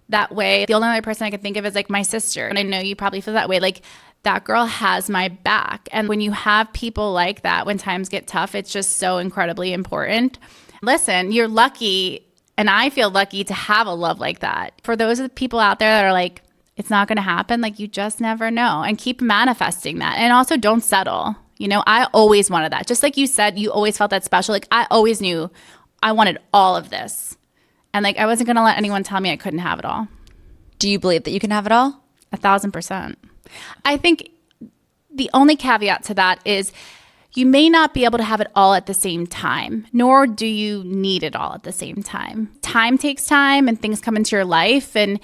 that way. The only other person I can think of is like my sister. And I know you probably feel that way. Like, that girl has my back. And when you have people like that, when times get tough, it's just so incredibly important. Listen, you're lucky, and I feel lucky to have a love like that. For those of the people out there that are like, it's not going to happen, like, you just never know. And keep manifesting that. And also don't settle. You know, I always wanted that. Just like you said, you always felt that special. Like, I always knew I wanted all of this. And like, I wasn't going to let anyone tell me I couldn't have it all. Do you believe that you can have it all? 1,000%. I think the only caveat to that is you may not be able to have it all at the same time, nor do you need it all at the same time. Time takes time, and things come into your life. And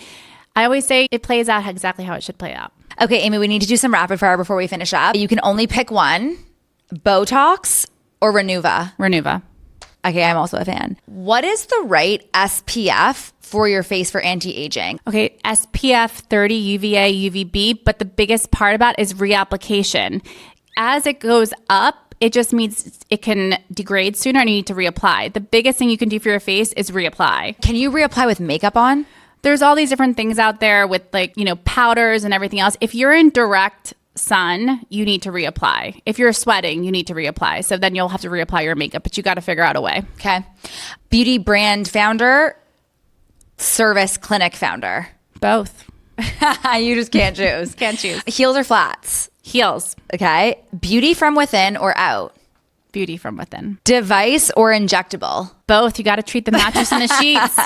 I always say it plays out exactly how it should play out. Okay, Amy, we need to do some rapid fire before we finish up. You can only pick one: Botox or Renuva. Renuva. Okay, I'm also a fan. What is the right SPF for your face for anti-aging? Okay, SPF 30 UVA, UVB, but the biggest part about it is reapplication. As it goes up, it just means it can degrade sooner and you need to reapply. The biggest thing you can do for your face is reapply. Can you reapply with makeup on? There's all these different things out there with, like, you know, powders and everything else. If you're in direct sun, you need to reapply. If you're sweating, you need to reapply. So then you'll have to reapply your makeup, but you got to figure out a way. Okay. Beauty brand founder, service clinic founder. Both. You just can't choose. Can't choose. Heels or flats? Heels. Okay. Beauty from within or out? Beauty from within. Device or injectable? Both. You got to treat the mattress and the sheets.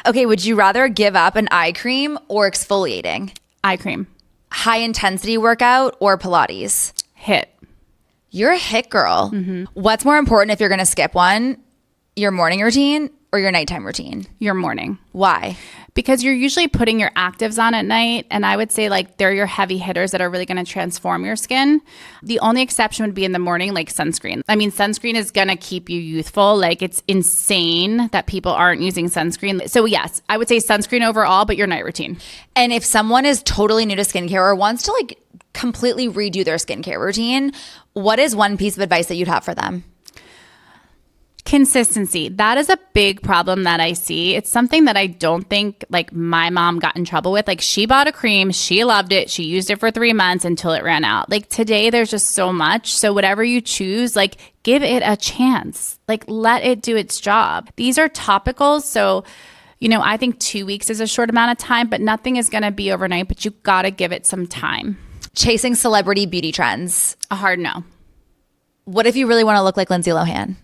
Okay. Would you rather give up an eye cream or exfoliating? Eye cream. High intensity workout or Pilates? HIIT. You're a HIIT girl. Mm-hmm. What's more important if you're going to skip one? Your morning routine or your nighttime routine? Your morning. Why? Because you're usually putting your actives on at night. And I would say, like, they're your heavy hitters that are really going to transform your skin. The only exception would be in the morning, like sunscreen. I mean, sunscreen is going to keep you youthful. Like, it's insane that people aren't using sunscreen. So yes, I would say sunscreen overall, but your night routine. And if someone is totally new to skincare or wants to, like, completely redo their skincare routine, what is one piece of advice that you'd have for them? Consistency. That is a big problem that I see. It's something that I don't think, like, my mom got in trouble with. Like, she bought a cream, she loved it, she used it for 3 months until it ran out. Like, today there's just so much. So whatever you choose, like, give it a chance. Like, let it do its job. These are topicals, so, you know, I think 2 weeks is a short amount of time, but nothing is going to be overnight, but you got to give it some time. Chasing celebrity beauty trends. A hard no. What if you really want to look like Lindsay Lohan?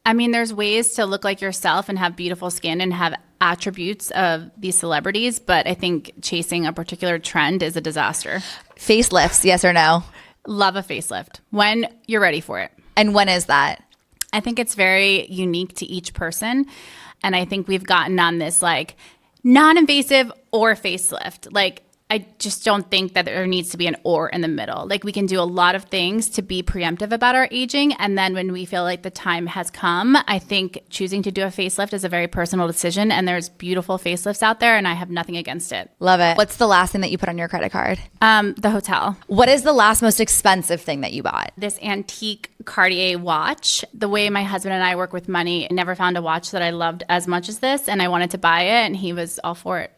I mean, there's ways to look like yourself and have beautiful skin and have attributes of these celebrities, but I think chasing a particular trend is a disaster. Facelifts, yes or no? Love a facelift when you're ready for it. And when is that? I think it's very unique to each person. And I think we've gotten on this, like, non-invasive or facelift. Like, I just don't think that there needs to be an or in the middle. Like, we can do a lot of things to be preemptive about our aging. And then when we feel like the time has come, I think choosing to do a facelift is a very personal decision. And there's beautiful facelifts out there, and I have nothing against it. Love it. What's the last thing that you put on your credit card? The hotel. What is the last most expensive thing that you bought? This antique Cartier watch. The way my husband and I work with money, I never found a watch that I loved as much as this. And I wanted to buy it, and he was all for it.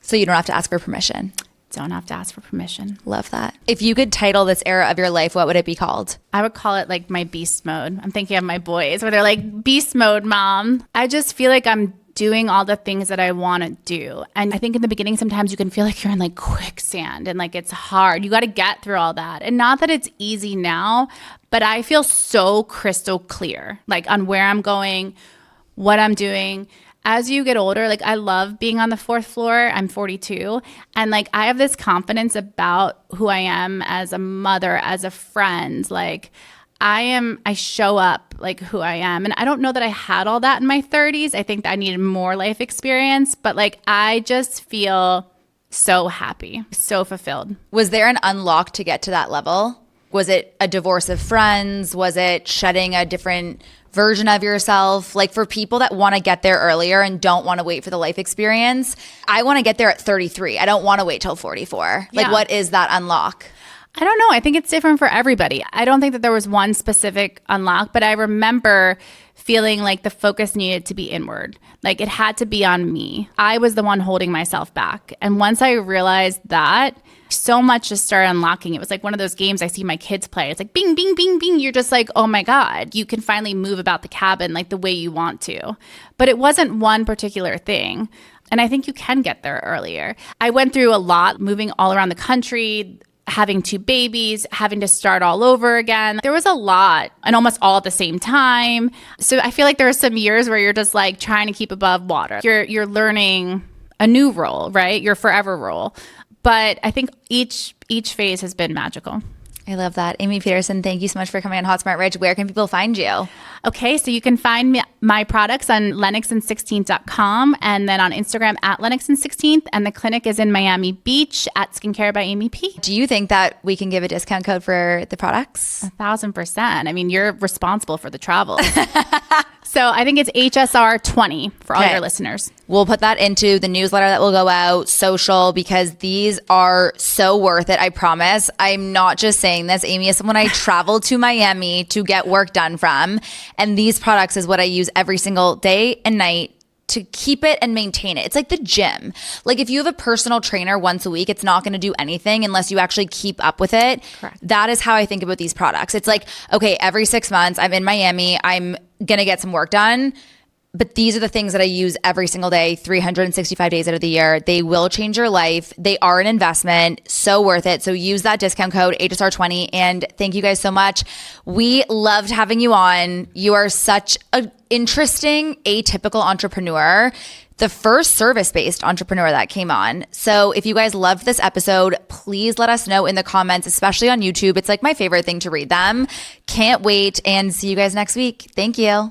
So you don't have to ask for permission. Don't have to ask for permission. Love that. If you could title this era of your life, what would it be called? I would call it, like, my beast mode. I'm thinking of my boys where they're like, beast mode, mom. I just feel like I'm doing all the things that I want to do. And I think in the beginning, sometimes you can feel like you're in, like, quicksand and, like, it's hard. You got to get through all that. And not that it's easy now, but I feel so crystal clear, like, on where I'm going, what I'm doing. As you get older, like, I love being on the 4th floor. I'm 42. And, like, I have this confidence about who I am as a mother, as a friend. Like, I show up like who I am. And I don't know that I had all that in my 30s. I think that I needed more life experience. But, like, I just feel so happy, so fulfilled. Was there an unlock to get to that level? Was it a divorce of friends? Was it shedding a different version of yourself? Like for people that want to get there earlier and don't want to wait for the life experience, I want to get there at 33. I don't want to wait till 44. Like what is that unlock? I don't know. I think it's different for everybody. I don't think that there was one specific unlock, but I remember feeling like the focus needed to be inward. Like it had to be on me. I was the one holding myself back. And once I realized that, so much just started unlocking. It was like one of those games I see my kids play. It's like bing, bing, bing, bing. You're just like, oh my God, you can finally move about the cabin like the way you want to. But it wasn't one particular thing. And I think you can get there earlier. I went through a lot, moving all around the country, having 2 babies, having to start all over again. There was a lot and almost all at the same time. So I feel like there are some years where you're just like trying to keep above water. You're learning a new role, right? Your forever role. But I think each phase has been magical. I love that. Amy Peterson, thank you so much for coming on Hot Smart Rich. Where can people find you? Okay, so you can find my products on lenoxand16th.com and then on Instagram at lenoxand16th. And the clinic is in Miami Beach at Skincare by Amy P. Do you think that we can give a discount code for the products? 1,000%. I mean, you're responsible for the travel. So I think it's HSR20 for all your listeners. We'll put that into the newsletter that will go out, social, because these are so worth it. I promise. I'm not just saying this. Amy is someone I traveled to Miami to get work done from. And these products is what I use every single day and night to keep it and maintain it. It's like the gym. Like if you have a personal trainer once a week, it's not going to do anything unless you actually keep up with it. Correct. That is how I think about these products. It's like, okay, every 6 months I'm in Miami, I'm going to get some work done. But these are the things that I use every single day, 365 days out of the year. They will change your life. They are an investment. So worth it. So use that discount code HSR20. And thank you guys so much. We loved having you on. You are such an interesting, atypical entrepreneur. The first service-based entrepreneur that came on. So if you guys loved this episode, please let us know in the comments, especially on YouTube. It's like my favorite thing to read them. Can't wait and see you guys next week. Thank you.